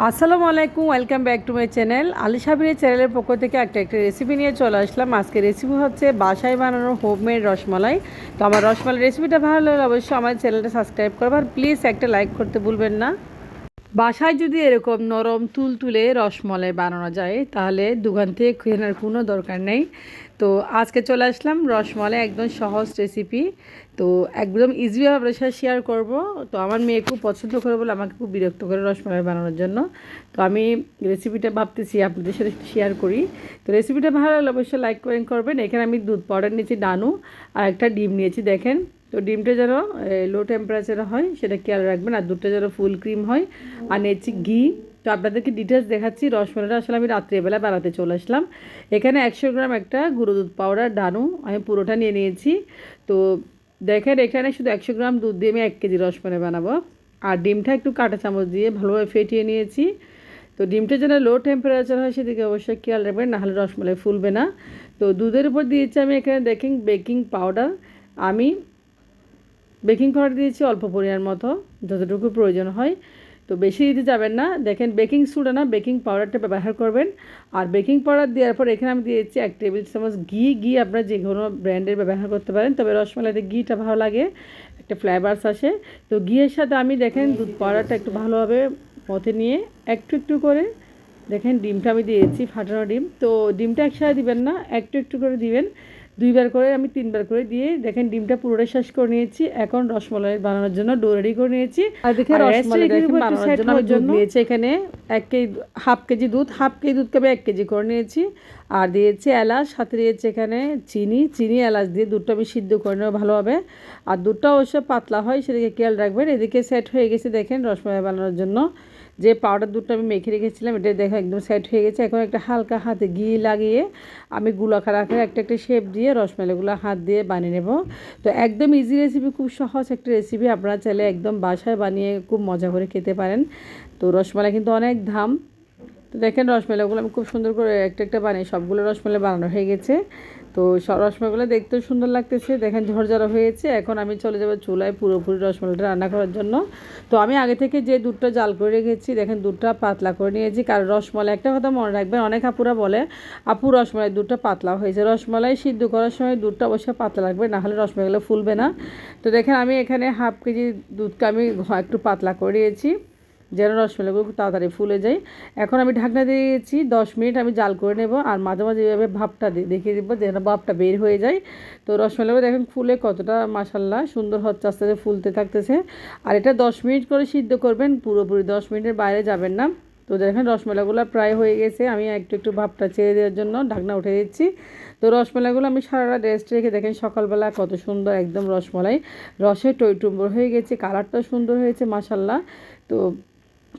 আসসালামু আলাইকুম, welcome back to my channel. Ali সাবিরের চ্যানেলের পক্ষ থেকে একটা রেসিপি নিয়ে চলে আসলাম। আজকে রেসিপি হচ্ছে বাসায় বানানো হোমমেড রসমালাই। তো আমার রসমালাই রেসিপিটা ভালো লাগলে অবশ্যই আমার চ্যানেলটা সাবস্ক্রাইব করবেন, প্লিজ একটা লাইক করতে ভুলবেন না। বাসায় যদি এরকম নরম তুলতুলে রসমালাই বানানো যায় তাহলে দোকান থেকে কেনার কোনো দরকার নেই। তো আজকে চলে আসলাম রসমালাই একদম সহজ রেসিপি। তো একদম ইজিভাবে আপনার সাথে শেয়ার করব। তো আমার মেয়ে খুব পছন্দ করে বলে আমাকে খুব বিরক্ত করে রসমালাই বানানোর জন্য। তো আমি রেসিপিটা ভাবতেছি আপনাদের সাথে শেয়ার করি। তো রেসিপিটা ভালো লাগলে অবশ্যই লাইক করবেন। এখানে আমি দুধ পাউডার নিয়েছি ডানু, আর একটা ডিম নিয়েছি দেখেন। তো ডিমটা যেন লো টেম্পারেচারে হয় সেটা খেয়াল রাখবেন, আর দুধটা যেন ফুল ক্রিম হয়। আর নিয়েছি ঘি। তো আপনাদেরকে ডিটেলস দেখাচ্ছি। রসমালাইটা আসলে আমি রাত্রিবেলা বেড়াতে চলে আসলাম। এখানে 100 গ্রাম একটা গুঁড়ো দুধ পাউডার ডানু আমি পুরোটা নিয়ে নিয়েছি। তো দেখেন এখানে শুধু 100 গ্রাম দুধ দিয়ে আমি 1 কেজি রসমালাই বানাবো। আর ডিমটা একটু কাঁটা চামচ দিয়ে ভালোভাবে ফেটিয়ে নিয়েছি। তো ডিমটা যেন লো টেম্পারেচার হয় সেদিকে অবশ্যই খেয়াল রাখবেন, নাহলে রসমালাই ফুলবে না। তো দুধের উপর দিয়েছি আমি এখানে দেখেন বেকিং পাউডার। আমি বেকিং পাউডার দিয়েছি অল্প পরিমাণ মতো, যতটুকু প্রয়োজন হয়। তো বেশি দিতে যাবেন না। দেখেন বেকিং সোডা না, বেকিং পাউডারটা ব্যবহার করবেন। আর বেকিং পাউডার দেওয়ার পর এখানে আমি দিয়েছি 1 টেবিল চামচ ঘি আপনারা যে কোনো ব্র্যান্ডের ব্যবহার করতে পারেন, তবে রসমালাইতে ঘিটা ভালো লাগে, একটা ফ্লেভারস আসে। তো ঘিয়ের সাথে আমি দেখেন দুধ পাউডারটা একটু ভালোভাবে মথে নিয়ে একটু একটু করে দেখেন ডিমটা আমি দিয়েছি, ফাটানো ডিম। তো ডিমটা একসাথে দিবেন না, একটু একটু করে দিবেন। 2বার করে আমি 3বার করে দিয়ে দেখেন ডিমটা পুরোটা শেষ করে নিয়েছি। এখন রসমালাই বানানোর জন্য ডো রেডি করে নিয়েছি। আর দেখেন রসমালাই বানানোর জন্য আমি দুধ নিয়েছি এখানে হাফ কেজি দুধকে আমি 1 কেজি করে নিয়েছি। আর দিয়েছি এলাচ, সাথে দিয়েছি এখানে চিনি এলাচ দিয়ে দুধটা আমি সিদ্ধ করে নেবো ভালোভাবে। আর দুধটা অবশ্য পাতলা হয় সেদিকে খেয়াল রাখবেন। এদিকে সেট হয়ে গেছে দেখেন রসমালাই বানানোর জন্য যে পাউডার দুধটা আমি মেখে রেখেছিলাম, এটা দেখো একদম সেট হয়ে গেছে। এখন একটা হালকা হাতে ঘি লাগিয়ে আমি গোলাকার আকারে একটা শেপ দিয়ে রসমালাইগুলো হাত দিয়ে বানিয়ে নেব। তো একদম ইজি রেসিপি, খুব সহজ একটা রেসিপি। আপনারা চাইলে একদম বাসায় বানিয়ে খুব মজা করে খেতে পারেন। তো রসমালাই কিন্তু অনেক দাম। তো দেখেন রসমালাইগুলো আমি খুব সুন্দর করে একটা বানিয়ে সবগুলো রসমালাই বানানো হয়ে গেছে। তো সব রসমালাইগুলো দেখতেও সুন্দর লাগতেছে, দেখেন ঝরঝরা হয়েছে। এখন আমি চলে যাবো চুলায় পুরোপুরি রসমালাইটা রান্না করার জন্য। তো আমি আগে থেকে যে দুধটা জাল করে রেখেছি দেখেন দুধটা পাতলা করে নিয়েছি। কারণ রসমালাই একটা কথা মনে রাখবেন, অনেক আপুরা বলে আপু রসমালাই দুধটা পাতলা হয়েছে। রসমালাই সিদ্ধ করার সময় দুধটা অবশ্যই পাতলা লাগবে, নাহলে রসমালাইগুলো ফুলবে না। তো দেখেন আমি এখানে হাফ কেজি দুধকে আমি একটু পাতলা করে নিয়েছি যেন রসমালাইগুলো খুব তাড়াতাড়ি ফুলে যায়। এখন আমি ঢাকনা দিয়ে দিয়েছি, 10 মিনিট আমি জাল করে নেব। আর মাঝে মাঝে এভাবে ভাপটা দেখিয়ে দেবো যেন ভাপটা বের হয়ে যায়। তো রসমালাইগুলো দেখেন ফুলে কতটা মাশাল্লাহ সুন্দর হচ্ছে, আস্তে আস্তে ফুলতে থাকতেছে। আর এটা 10 মিনিট করে সিদ্ধ করবেন, পুরোপুরি 10 মিনিটের বাইরে যাবেন না। তো দেখেন রসমালাইগুলো প্রায় হয়ে গেছে, আমি একটু একটু ভাপটা ছেড়ে দেওয়ার জন্য ঢাকনা উঠে দিচ্ছি। তো রসমালাইগুলো আমি সারা রাত রেস্ট রেখে দেখেন সকালবেলা কত সুন্দর একদম রসমালাই রসে টইটুম্বর হয়ে গেছে, কালারটাও সুন্দর হয়েছে মাশাল্লাহ। তো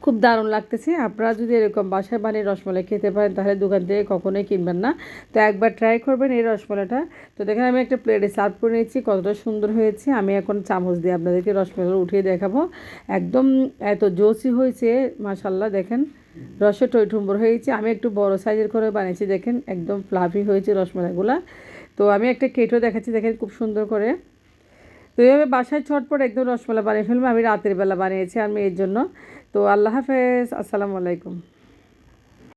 খুব দারুণ লাগতেছে। আপনারা যদি এরকম বাসায় বানিয়ে রসমালাই খেতে পারেন তাহলে দোকান থেকে কখনোই কিনবেন না। তো একবার ট্রাই করবেন এই রসমালাইটা। তো দেখেন আমি একটা প্লেটে সার্ভ করে নিয়েছি, কতটা সুন্দর হয়েছে। আমি এখন চামচ দিয়ে আপনাদেরকে রসমালাই উঠিয়ে দেখাবো। একদম এত জোসি হয়েছে মাশাল্লাহ, দেখেন রসে টইটুম্বর হয়েছে। আমি একটু বড় সাইজের করে বানিয়েছি, দেখেন একদম ফ্লাফি হয়েছে রসমালাইগুলো। তো আমি একটা কেটও দেখাচ্ছি দেখেন খুব সুন্দর করে। তো এইভাবে বাসায় ছটপট একদম রসমালাই বানিয়ে ফেলবো। আমি রাতের বেলা বানিয়েছি আর মেয়ের জন্য। তো আল্লাহ হাফেজ, আসসালামু আলাইকুম।